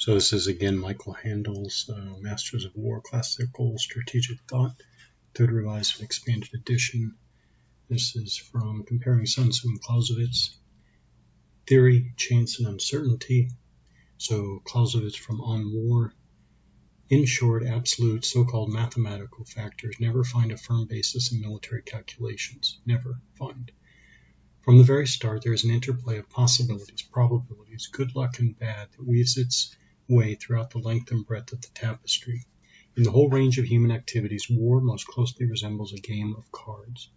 So this is again Michael Handel's Masters of War Classical Strategic Thought, Third Revised and Expanded Edition. This is from Comparing Sun Tzu and Clausewitz. Theory, Chance, and Uncertainty. So Clausewitz from On War. In short, absolute so-called mathematical factors never find a firm basis in military calculations. Never find. From the very start, there is an interplay of possibilities, probabilities, good luck and bad that weaves its way throughout the length and breadth of the tapestry. In the whole range of human activities, war most closely resembles a game of cards.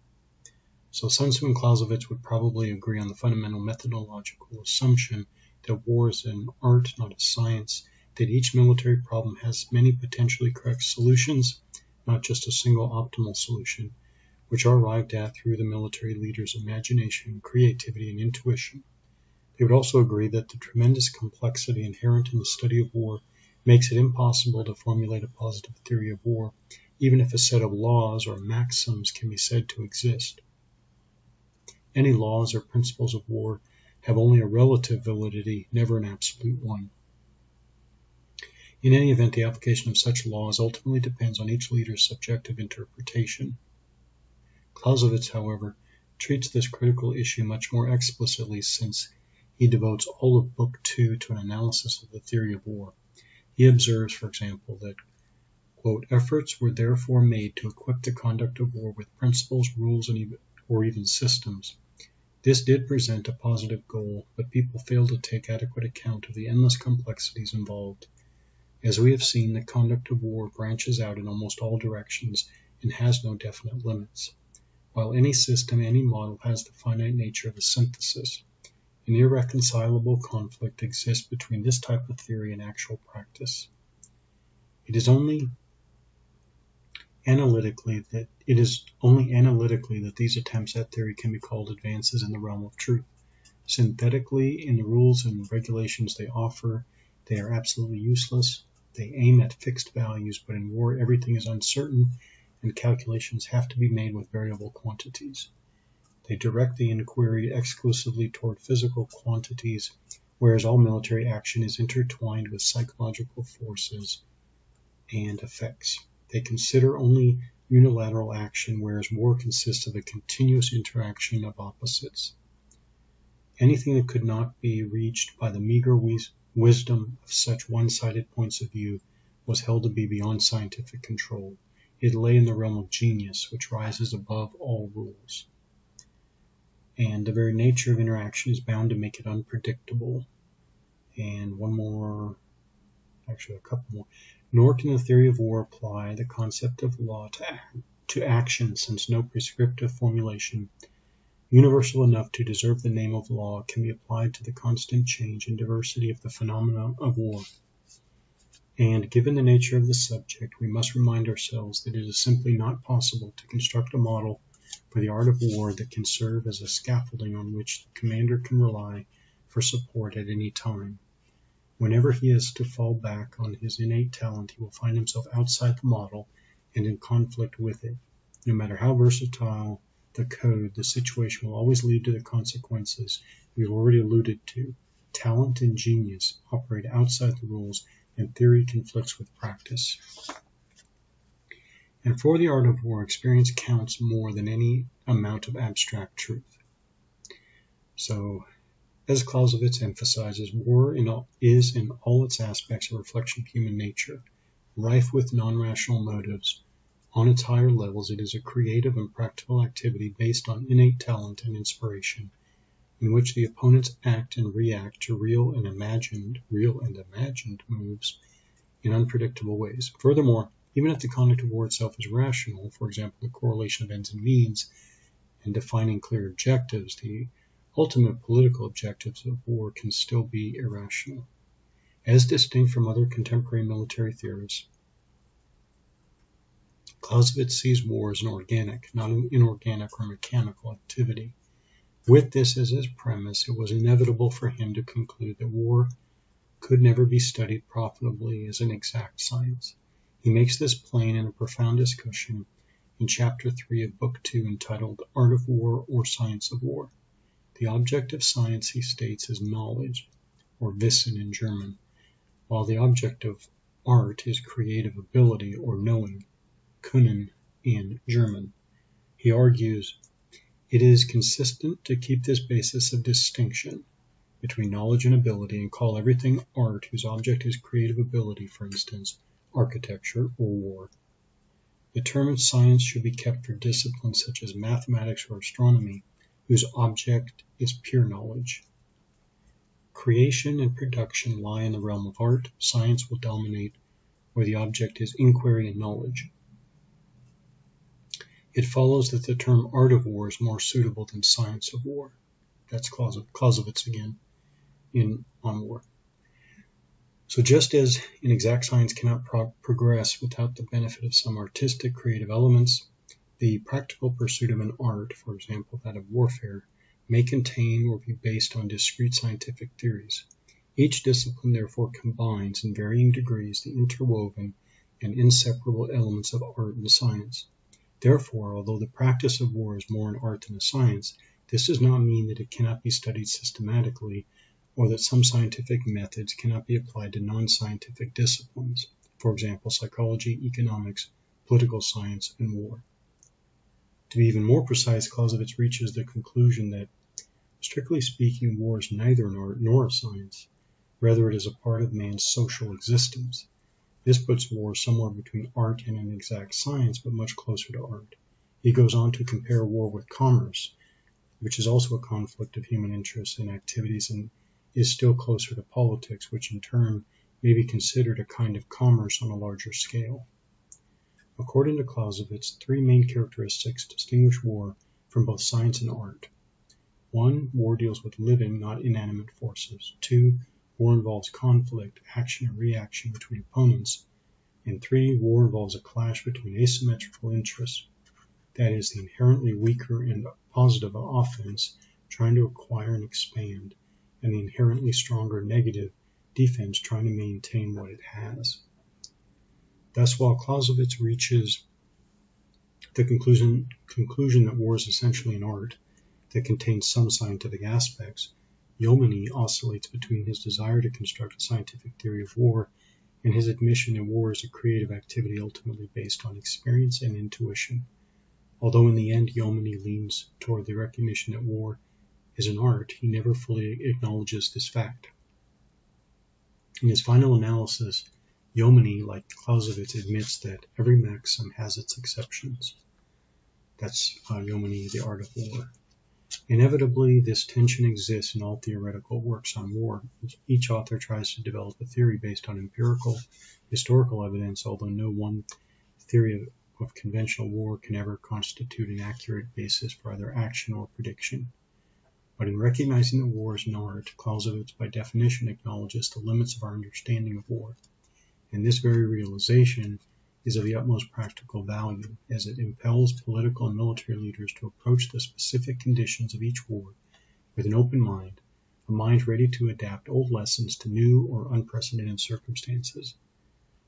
So Sun Tzu and Clausewitz would probably agree on the fundamental methodological assumption that war is an art, not a science, that each military problem has many potentially correct solutions, not just a single optimal solution, which are arrived at through the military leader's imagination, creativity, and intuition. They would also agree that the tremendous complexity inherent in the study of war makes it impossible to formulate a positive theory of war, even if a set of laws or maxims can be said to exist. Any laws or principles of war have only a relative validity, never an absolute one. In any event, the application of such laws ultimately depends on each leader's subjective interpretation. Clausewitz, however, treats this critical issue much more explicitly since he devotes all of Book 2 to an analysis of the theory of war. He observes, for example, that, quote, efforts were therefore made to equip the conduct of war with principles, rules, or even systems. This did present a positive goal, but people failed to take adequate account of the endless complexities involved. As we have seen, the conduct of war branches out in almost all directions and has no definite limits. While any system, any model has the finite nature of a synthesis, an irreconcilable conflict exists between this type of theory and actual practice. It is only analytically that these attempts at theory can be called advances in the realm of truth. Synthetically, in the rules and regulations they offer, they are absolutely useless. They aim at fixed values, but in war everything is uncertain and calculations have to be made with variable quantities. They direct the inquiry exclusively toward physical quantities, whereas all military action is intertwined with psychological forces and effects. They consider only unilateral action, whereas war consists of a continuous interaction of opposites. Anything that could not be reached by the meager wisdom of such one-sided points of view was held to be beyond scientific control. It lay in the realm of genius, which rises above all rules. And the very nature of interaction is bound to make it unpredictable. And a couple more. Nor can the theory of war apply the concept of law to action, since no prescriptive formulation, universal enough to deserve the name of law, can be applied to the constant change and diversity of the phenomena of war. And given the nature of the subject, we must remind ourselves that it is simply not possible to construct a model for the art of war that can serve as a scaffolding on which the commander can rely for support at any time. Whenever he is to fall back on his innate talent, he will find himself outside the model and in conflict with it. No matter how versatile the code, the situation will always lead to the consequences we've already alluded to. Talent and genius operate outside the rules, and theory conflicts with practice. And for the art of war, experience counts more than any amount of abstract truth. So, as Clausewitz emphasizes, war is in all its aspects a reflection of human nature, rife with non-rational motives. On its higher levels, it is a creative and practical activity based on innate talent and inspiration, in which the opponents act and react to real and imagined moves in unpredictable ways. Furthermore, even if the conduct of war itself is rational, for example, the correlation of ends and means, and defining clear objectives, the ultimate political objectives of war can still be irrational. As distinct from other contemporary military theorists, Clausewitz sees war as an organic, not an inorganic or mechanical activity. With this as his premise, it was inevitable for him to conclude that war could never be studied profitably as an exact science. He makes this plain in a profound discussion in Chapter 3 of Book 2 entitled Art of War or Science of War. The object of science, he states, is knowledge, or Wissen in German, while the object of art is creative ability or knowing, Können in German. He argues, it is consistent to keep this basis of distinction between knowledge and ability and call everything art whose object is creative ability, for instance, architecture or war. The term science should be kept for disciplines such as mathematics or astronomy, whose object is pure knowledge. Creation and production lie in the realm of art. Science will dominate where the object is inquiry and knowledge. It follows that the term art of war is more suitable than science of war. That's Clausewitz again on war. So just as an exact science cannot progress without the benefit of some artistic creative elements, the practical pursuit of an art, for example that of warfare, may contain or be based on discrete scientific theories. Each discipline therefore combines in varying degrees the interwoven and inseparable elements of art and science. Therefore, although the practice of war is more an art than a science, this does not mean that it cannot be studied systematically or that some scientific methods cannot be applied to non-scientific disciplines, for example, psychology, economics, political science, and war. To be even more precise, Clausewitz reaches the conclusion that, strictly speaking, war is neither an art nor a science. Rather, it is a part of man's social existence. This puts war somewhere between art and an exact science, but much closer to art. He goes on to compare war with commerce, which is also a conflict of human interests and activities and is still closer to politics, which in turn may be considered a kind of commerce on a larger scale. According to Clausewitz, three main characteristics distinguish war from both science and art. 1. War deals with living, not inanimate forces. 2. War involves conflict, action and reaction between opponents. And 3. War involves a clash between asymmetrical interests, that is, the inherently weaker and positive offense trying to acquire and expand, and the inherently stronger negative defense trying to maintain what it has. Thus, while Clausewitz reaches the conclusion that war is essentially an art that contains some scientific aspects, Jomini oscillates between his desire to construct a scientific theory of war and his admission that war is a creative activity ultimately based on experience and intuition. Although in the end Jomini leans toward the recognition that war is an art, he never fully acknowledges this fact. In his final analysis, Jomini, like Clausewitz, admits that every maxim has its exceptions. That's Jomini, The Art of War. Inevitably, this tension exists in all theoretical works on war. Each author tries to develop a theory based on empirical, historical evidence, although no one theory of conventional war can ever constitute an accurate basis for either action or prediction. But in recognizing that war is an art, Clausewitz by definition acknowledges the limits of our understanding of war. And this very realization is of the utmost practical value, as it impels political and military leaders to approach the specific conditions of each war with an open mind, a mind ready to adapt old lessons to new or unprecedented circumstances.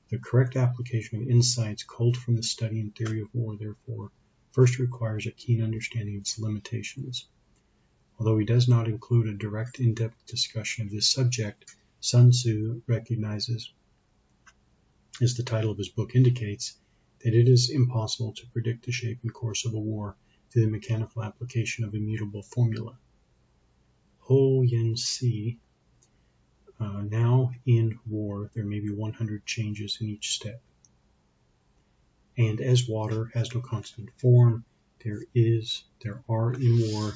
The correct application of insights culled from the study and theory of war, therefore, first requires a keen understanding of its limitations. Although he does not include a direct in-depth discussion of this subject, Sun Tzu recognizes, as the title of his book indicates, that it is impossible to predict the shape and course of a war through the mechanical application of immutable formula. Ho Yen Si, now in war there may be 100 changes in each step. And as water has no constant form, there are in war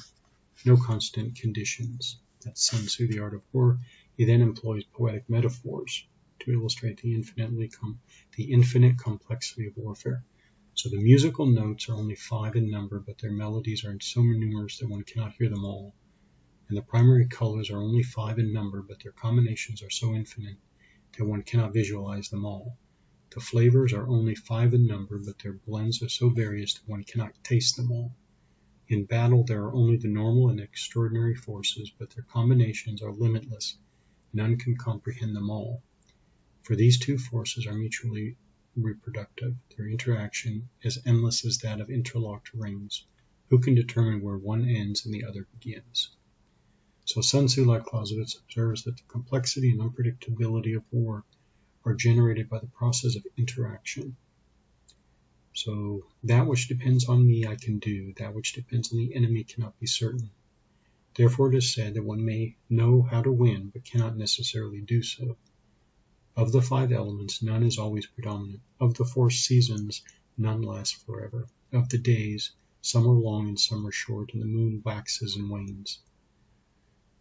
no constant conditions. That's Sun Tzu, The Art of War. He then employs poetic metaphors to illustrate the infinite complexity of warfare. So the musical notes are only 5 in number, but their melodies are so numerous that one cannot hear them all. And the primary colors are only 5 in number, but their combinations are so infinite that one cannot visualize them all. The flavors are only 5 in number, but their blends are so various that one cannot taste them all. In battle, there are only the normal and extraordinary forces, but their combinations are limitless. None can comprehend them all. For these two forces are mutually reproductive, their interaction as endless as that of interlocked rings. Who can determine where one ends and the other begins? So Sun Tzu, like Clausewitz, observes that the complexity and unpredictability of war are generated by the process of interaction. So that which depends on me I can do, that which depends on the enemy cannot be certain. Therefore it is said that one may know how to win, but cannot necessarily do so. Of the 5 elements, none is always predominant. Of the 4 seasons, none lasts forever. Of the days, some are long and some are short, and the moon waxes and wanes.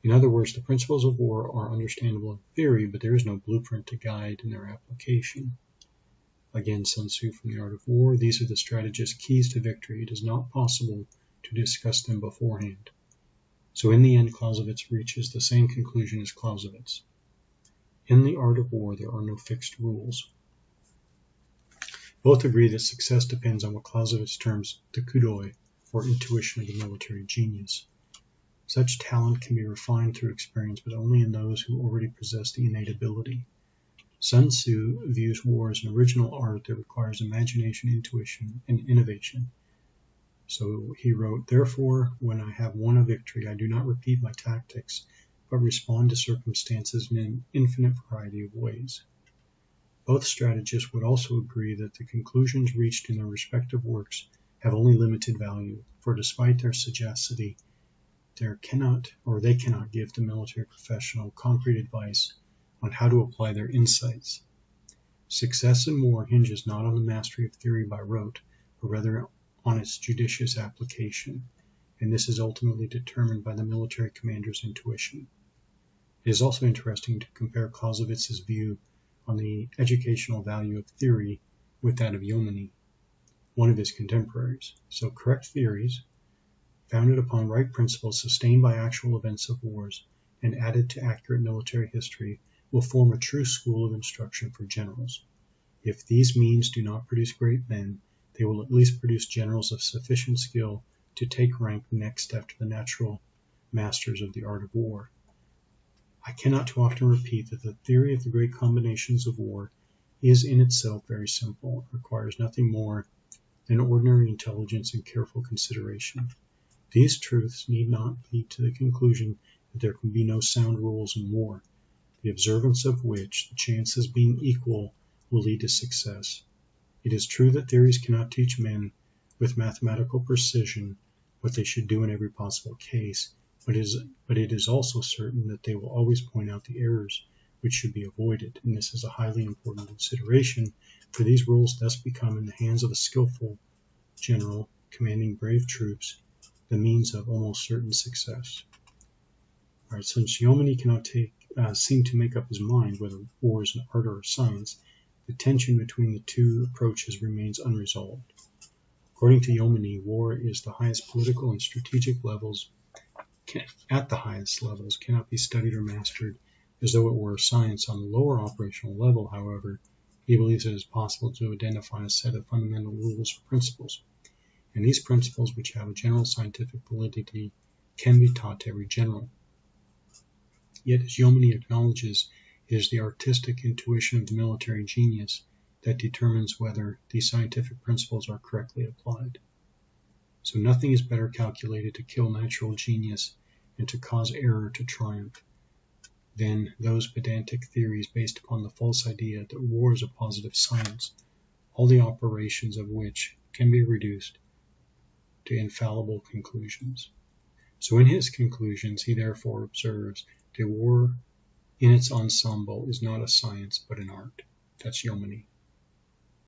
In other words, the principles of war are understandable in theory, but there is no blueprint to guide in their application. Again, Sun Tzu from The Art of War, these are the strategist's keys to victory. It is not possible to discuss them beforehand. So in the end, Clausewitz reaches the same conclusion as Clausewitz. In the art of war, there are no fixed rules. Both agree that success depends on what Clausewitz terms the kudoi, or intuition of the military genius. Such talent can be refined through experience, but only in those who already possess the innate ability. Sun Tzu views war as an original art that requires imagination, intuition, and innovation. So he wrote, "Therefore, when I have won a victory, I do not repeat my tactics, but respond to circumstances in an infinite variety of ways." Both strategists would also agree that the conclusions reached in their respective works have only limited value, for despite their sagacity, they cannot give the military professional concrete advice on how to apply their insights. Success in war hinges not on the mastery of theory by rote, but rather on its judicious application, and this is ultimately determined by the military commander's intuition. It is also interesting to compare Clausewitz's view on the educational value of theory with that of Jomini, one of his contemporaries. So correct theories, founded upon right principles sustained by actual events of wars, and added to accurate military history, will form a true school of instruction for generals. If these means do not produce great men, they will at least produce generals of sufficient skill to take rank next after the natural masters of the art of war. I cannot too often repeat that the theory of the great combinations of war is in itself very simple. It requires nothing more than ordinary intelligence and careful consideration. These truths need not lead to the conclusion that there can be no sound rules in war, the observance of which, the chances being equal, will lead to success. It is true that theories cannot teach men with mathematical precision what they should do in every possible case, but it is also certain that they will always point out the errors which should be avoided, and this is a highly important consideration, for these rules thus become in the hands of a skillful general commanding brave troops the means of almost certain success. All right, since Jomini cannot seem to make up his mind whether war is an art or a science, the tension between the two approaches remains unresolved. According to Jomini, war is the highest political and strategic levels. At the highest levels cannot be studied or mastered as though it were a science. On the lower operational level, however, he believes it is possible to identify a set of fundamental rules or principles, and these principles, which have a general scientific validity, can be taught to every general. Yet, as Jomini acknowledges, it is the artistic intuition of the military genius that determines whether these scientific principles are correctly applied. So nothing is better calculated to kill natural genius and to cause error to triumph than those pedantic theories based upon the false idea that war is a positive science, all the operations of which can be reduced to infallible conclusions. So in his conclusions, he therefore observes that war in its ensemble is not a science but an art. That's Jomini.